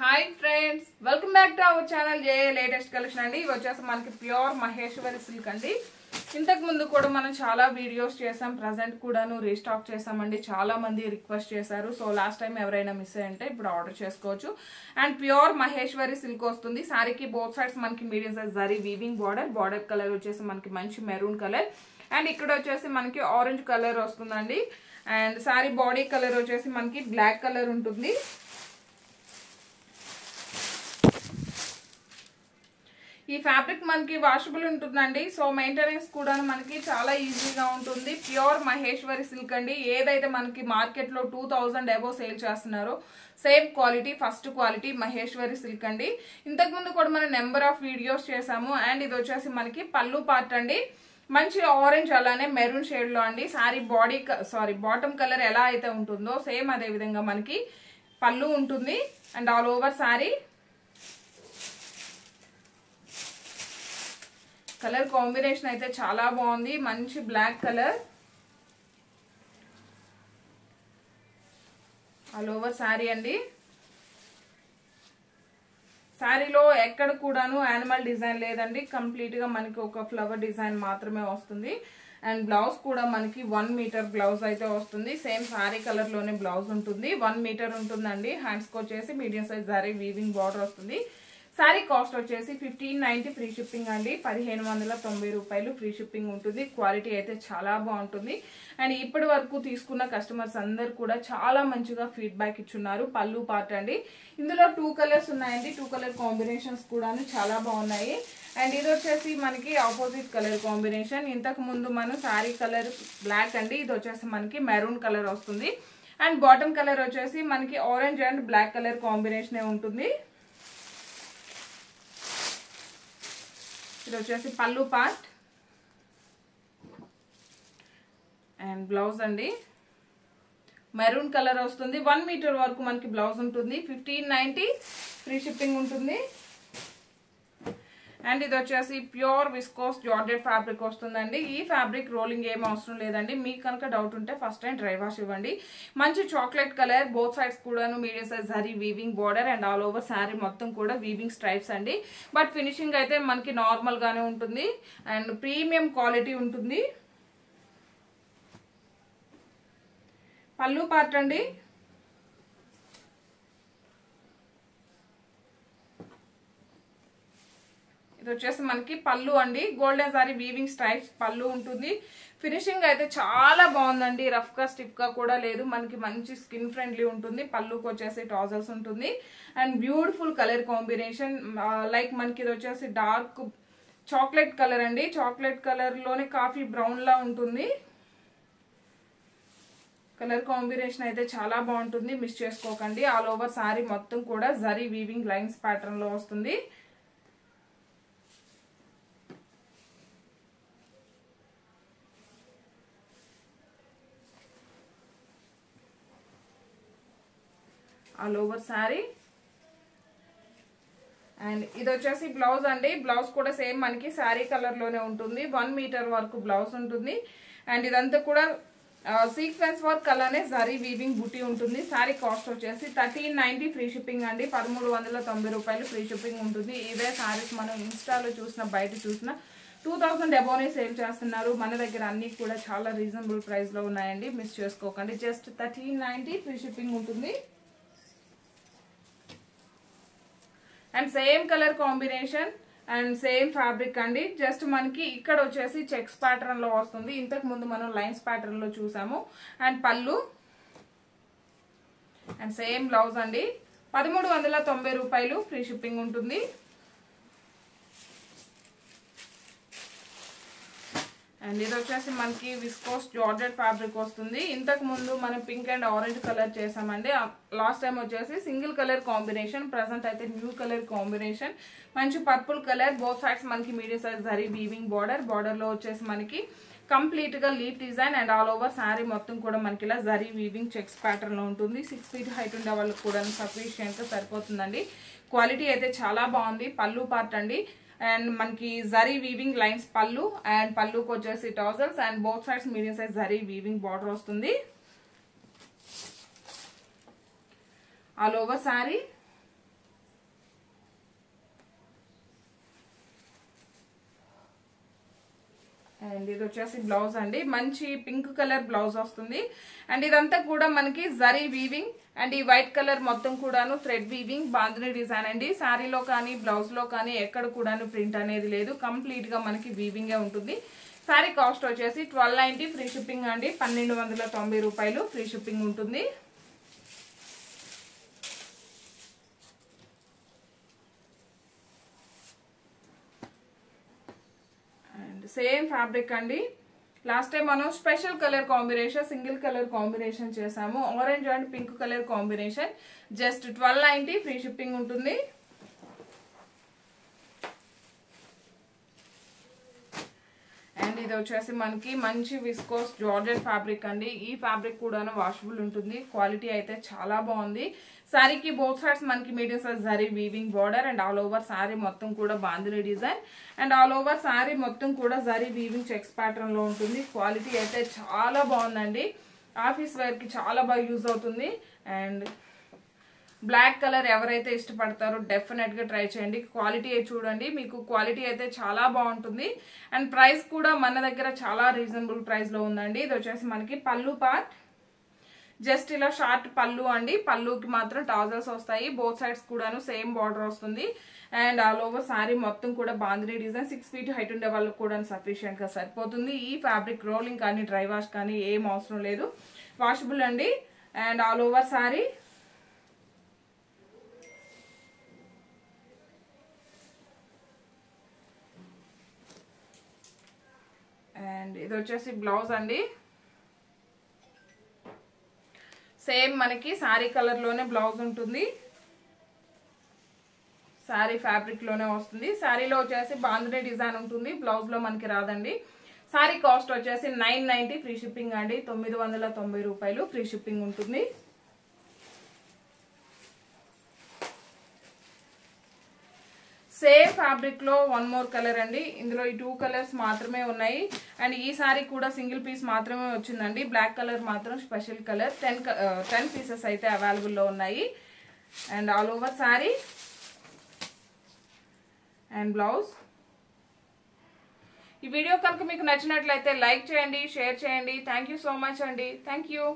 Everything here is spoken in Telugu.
Hi friends, welcome back to our channel J latest collection అండి. ఇవి వచ్చేసి మనకి ప్యూర్ మహేశ్వరి సిల్క్ అండి. ఇంతకు ముందు కూడా మనం చాలా వీడియోస్ చేసాం, ప్రజెంట్ కూడాను రీస్టాక్ చేసామండి. చాలా మంది రిక్వెస్ట్ చేశారు. సో లాస్ట్ టైం ఎవరైనా మిస్ అయ్యంటే ఇప్పుడు ఆర్డర్ చేసుకోవచ్చు. అండ్ ప్యూర్ మహేశ్వరి సిల్క్ వస్తుంది. సారీకి బోత్ సైడ్స్ మనకి medium size zari weaving border colour వచ్చేసి మనకి మంచి మెరూన్ కలర్, అండ్ ఇక్కడ వచ్చేసి మనకి ఆరెంజ్ కలర్ వస్తుందండి. అండ్ సారీ బాడీ కలర్ వచ్చేసి మనకి బ్లాక్ కలర్ ఉంటుంది. ఈ ఫ్యాబ్రిక్ మనకి వాషబుల్ ఉంటుందండి. సో మెయింటెనెన్స్ కూడా మనకి చాలా ఈజీగా ఉంటుంది. ప్యూర్ మహేశ్వరి సిల్క్ అండి. ఏదైతే మనకి మార్కెట్ లో 2000 అబోవ్ సేల్ చేస్తున్నారో same quality, first quality Maheshwari silk అండి. ఇంతకు ముందు కూడా మనం నెంబర్ ఆఫ్ వీడియోస్ చేసాము. అండ్ ఇది వచ్చేసి మనకి పళ్ళు పార్ట్ అండి. మంచి ఆరెంజ్ అలానే మెరూన్ షేడ్ లో అండి. సారీ బాటమ్ కలర్ ఎలా అయితే ఉంటుందో సేమ్ అదే విధంగా మనకి పళ్ళు ఉంటుంది. And all over sari colour combination అయితే చాలా బాగుంది. మంచి black colour all over sari అండి. సారీలో ఎక్కడ కూడాను యానిమల్ డిజైన్ లేదండి. కంప్లీట్ గా మనకి ఒక ఫ్లవర్ డిజైన్ మాత్రమే వస్తుంది. అండ్ బ్లౌజ్ కూడా మనకి 1 మీటర్ బ్లౌజ్ అయితే వస్తుంది. సేమ్ సారీ కలర్ లోనే బ్లౌజ్ ఉంటుంది. 1 మీటర్ ఉంటుందండి. హ్యాండ్స్ కి వచ్చేసి medium size zari weaving border వస్తుంది. సారీ కాస్ట్ వచ్చేసి 1590 ఫ్రీ షిప్పింగ్ అండి. 1590 రూపాయలు ఫ్రీ షిప్పింగ్ ఉంటుంది. క్వాలిటీ అయితే చాలా బాగుంటుంది. అండ్ ఇప్పటి వరకు తీసుకున్న కస్టమర్స్ అందరు కూడా చాలా మంచిగా ఫీడ్బ్యాక్ ఇచ్చున్నారు. పళ్ళు పార్ట్ అండి. ఇందులో 2 కలర్స్ ఉన్నాయండి. 2 కలర్ కాంబినేషన్స్ కూడా చాలా బాగున్నాయి. అండ్ ఇది వచ్చేసి మనకి ఆపోజిట్ కలర్ కాంబినేషన్. ఇంతకు ముందు మనం సారీ కలర్ బ్లాక్ అండి. ఇది వచ్చేసి మనకి మెరూన్ కలర్ వస్తుంది. అండ్ బాటమ్ కలర్ వచ్చేసి మనకి orange and black colour combination ఉంటుంది. ఇది వచ్చేసి పళ్ళు పార్ట్ అండ్ బ్లౌజ్ అండి. మెరూన్ కలర్ వస్తుంది. 1 మీటర్ వరకు మనకి బ్లౌజ్ ఉంటుంది. 1590 ఫ్రీ షిప్పింగ్ ఉంటుంది. అండ్ ఇది వచ్చేసి ప్యూర్ విస్కోస్ జార్జెట్ ఫ్యాబ్రిక్ వస్తుందండి. ఈ ఫ్యాబ్రిక్ రోలింగ్ ఏం అవసరం లేదండి. మీకు కనుక డౌట్ ఉంటే ఫస్ట్ టైం డ్రై వాష్ ఇవ్వండి. మంచి చాక్లెట్ కలర్, బోత్ సైడ్స్ కూడాను medium size zari weaving border and all over sari మొత్తం కూడా వీవింగ్ స్ట్రైప్స్ అండి. బట్ ఫినిషింగ్ అయితే మనకి నార్మల్ గానే ఉంటుంది అండ్ ప్రీమియం క్వాలిటీ ఉంటుంది. పళ్ళు పార్ట్ అండి. ఇది వచ్చేసి మనకి పళ్ళు అండి. గోల్డెన్ సారీ వీవింగ్ స్ట్రైప్స్ పళ్ళు ఉంటుంది. ఫినిషింగ్ అయితే చాలా బాగుందండి. రఫ్ గా స్టిఫ్ గా కూడా లేదు. మనకి మంచి స్కిన్ ఫ్రెండ్లీ ఉంటుంది. పళ్ళుకి వచ్చేసి టాజల్స్ ఉంటుంది. And beautiful colour combination. Like మనకి ఇది వచ్చేసి డార్క్ చాక్లెట్ కలర్ అండి. చాక్లెట్ కలర్ లోనే కాఫీ బ్రౌన్ లా ఉంటుంది. కలర్ కాంబినేషన్ అయితే చాలా బాగుంటుంది. మిస్ చేసుకోకండి. ఆల్ ఓవర్ సారీ మొత్తం కూడా జరీ వీవింగ్ లైన్స్ ప్యాటర్న్ లో వస్తుంది. ఆల్ ఓవర్ సారీ అండ్ ఇది వచ్చేసి బ్లౌజ్ అండి. బ్లౌజ్ కూడా సేమ్ మనకి సారీ కలర్ లోనే ఉంటుంది. 1 మీటర్ వరకు బ్లౌజ్ ఉంటుంది. అండ్ ఇదంతా కూడా సీక్వెన్స్ వర్క్ అలానే జరీ వీవింగ్ బుటీ ఉంటుంది. సారీ కాస్ట్ వచ్చేసి 1390 ఫ్రీ షిప్పింగ్ అండి. 1390 రూపాయలు ఫ్రీ షిప్పింగ్ ఉంటుంది. ఇదే సారీస్ మనం ఇన్స్టాలో చూసిన, బయట చూసిన 2000 అబోవ్నే సేల్ చేస్తున్నారు. మన దగ్గర అన్ని కూడా చాలా రీజనబుల్ ప్రైస్ లో ఉన్నాయండి. మిస్ చేసుకోకండి. జస్ట్ 1390 ఫ్రీ షిప్పింగ్ ఉంటుంది. And same colour combination and same fabric అండి. జస్ట్ మనకి ఇక్కడ వచ్చేసి చెక్స్ ప్యాటర్న్ లో వస్తుంది. ఇంతకు ముందు మనం లైన్స్ ప్యాటర్న్ లో చూసాము. అండ్ పళ్ళు అండ్ సేమ్ బ్లౌజ్ అండి. 1390 రూపాయలు ఫ్రీ షిప్పింగ్ ఉంటుంది. అండ్ ఇది వచ్చేసి మనకి విస్కోస్ జార్జెట్ ఫ్యాబ్రిక్ వస్తుంది. ఇంతకు ముందు మనం పింక్ అండ్ ఆరెంజ్ కలర్ చేసామండి. లాస్ట్ టైం వచ్చేసి సింగిల్ కలర్ కాంబినేషన్. ప్రెసెంట్ అయితే న్యూ కలర్ కాంబినేషన్. మంచి పర్పుల్ కలర్. బోత్ సైడ్స్ మనకి medium size zari weaving border లో వచ్చేసి మనకి కంప్లీట్ గా leaf design and all over sorry మొత్తం కూడా మనకి ఇలా జరీ వీవింగ్ చెక్స్ ప్యాటర్న్ లో ఉంటుంది. 6 ఫీట్ హైట్ ఉండే వాళ్ళకి కూడా సఫిషియెంట్ గా సరిపోతుందండి. క్వాలిటీ అయితే చాలా బాగుంది. పళ్ళు పార్ట్ అండి. అండ్ మనకి జరీ వీవింగ్ లైన్స్ పళ్ళు అండ్ పళ్ళుకి వచ్చేసి tassels and both sides medium size zari weaving border వస్తుంది. ఆల్ ఓవర్ సారీ అండ్ ఇది వచ్చేసి బ్లౌజ్ అండి, మంచి పింక్ కలర్ బ్లౌజ్ వస్తుంది. అండ్ ఇదంతా కూడా మనకి జరీ వీవింగ్ అండ్ ఈ వైట్ కలర్ మొత్తం కూడాను థ్రెడ్ వీవింగ్ బాందిని డిజైన్ అండి. శారీలో కానీ బ్లౌజ్ లో కానీ ఎక్కడ కూడాను ప్రింట్ అనేది లేదు, కంప్లీట్ గా మనకి వీవింగే ఉంటుంది. శారీ కాస్ట్ వచ్చేసి 1290 ఫ్రీ షిప్పింగ్ అండి, 1290 రూపాయలు ఫ్రీ షిప్పింగ్ ఉంటుంది. అండ్ సేమ్ ఫ్యాబ్రిక్ అండి, లాస్ట్ టైం మనం special colour combination single colour combination చేసాము, orange and pink colour combination. Just 1290 free shipping ఉంటుంది. అండ్ ఇది వచ్చేసి మనకి మంచి విస్కోస్ జార్జెట్ ఫ్యాబ్రిక్ అండి. ఈ ఫ్యాబ్రిక్ కూడాను వాషబుల్ ఉంటుంది, క్వాలిటీ అయితే చాలా బాగుంది. శారీకి బోత్ సైడ్స్ మనకి medium size zari weaving border and all over sari మొత్తం కూడా bandhani design and all over sari మొత్తం కూడా జరీ వీవింగ్ చెక్స్ ప్యాటర్న్ లో ఉంటుంది. క్వాలిటీ అయితే చాలా బాగుందండి, ఆఫీస్ వేర్ కి చాలా బాగా యూజ్ అవుతుంది. అండ్ బ్లాక్ కలర్ ఎవరైతే ఇష్టపడతారో డెఫినెట్ గా ట్రై చేయండి. క్వాలిటీ చూడండి, మీకు క్వాలిటీ అయితే చాలా బాగుంటుంది. అండ్ ప్రైస్ కూడా మన దగ్గర చాలా రీజనబుల్ ప్రైస్ లో ఉందండి. ఇది వచ్చేసి మనకి పళ్ళు పార్ట్, జస్ట్ ఇలా షార్ట్ పళ్ళు అండి, పళ్ళుకి మాత్రం టాజల్స్ వస్తాయి, బోత్ సైడ్స్ కూడాను సేమ్ బార్డర్ వస్తుంది. అండ్ ఆల్ ఓవర్ శారీ మొత్తం కూడా బాందిని డిజైన్, 6 feet హైట్ ఉండే వాళ్ళకి కూడా సఫిషియెంట్ గా సరిపోతుంది. ఈ ఫ్యాబ్రిక్ రోలింగ్ కానీ డ్రై వాష్ కానీ ఏం అవసరం లేదు, వాషబుల్ అండి. And all over sari and ఇది వచ్చేసి బ్లౌజ్ అండి, సేమ్ మనకి శారీ కలర్ లోనే బ్లౌజ్ ఉంటుంది, శారీ ఫ్యాబ్రిక్ లోనే వస్తుంది. శారీలో వచ్చేసి బాందిని డిజైన్ ఉంటుంది, బ్లౌజ్ లో మనకి రాదండి. శారీ కాస్ట్ వచ్చేసి 990 ఫ్రీ షిప్పింగ్ అండి, 990 రూపాయలు ఫ్రీ షిప్పింగ్ ఉంటుంది. సేమ్ ఫ్యాబ్రిక్ లో వన్ మోర్ కలర్ అండి, ఇందులో ఈ 2 కలర్స్ మాత్రమే ఉన్నాయి. అండ్ ఈ సారీ కూడా సింగిల్ పీస్ మాత్రమే వచ్చిందండి, బ్లాక్ కలర్ మాత్రం స్పెషల్ కలర్. 10 పీసెస్ అయితే అవైలబుల్ లో ఉన్నాయి. And all over sorry and blouse. ఈ వీడియో కనుక మీకు నచ్చినట్లయితే లైక్ చేయండి, షేర్ చేయండి. థ్యాంక్ యూ సో మచ్ అండి, థ్యాంక్ యూ.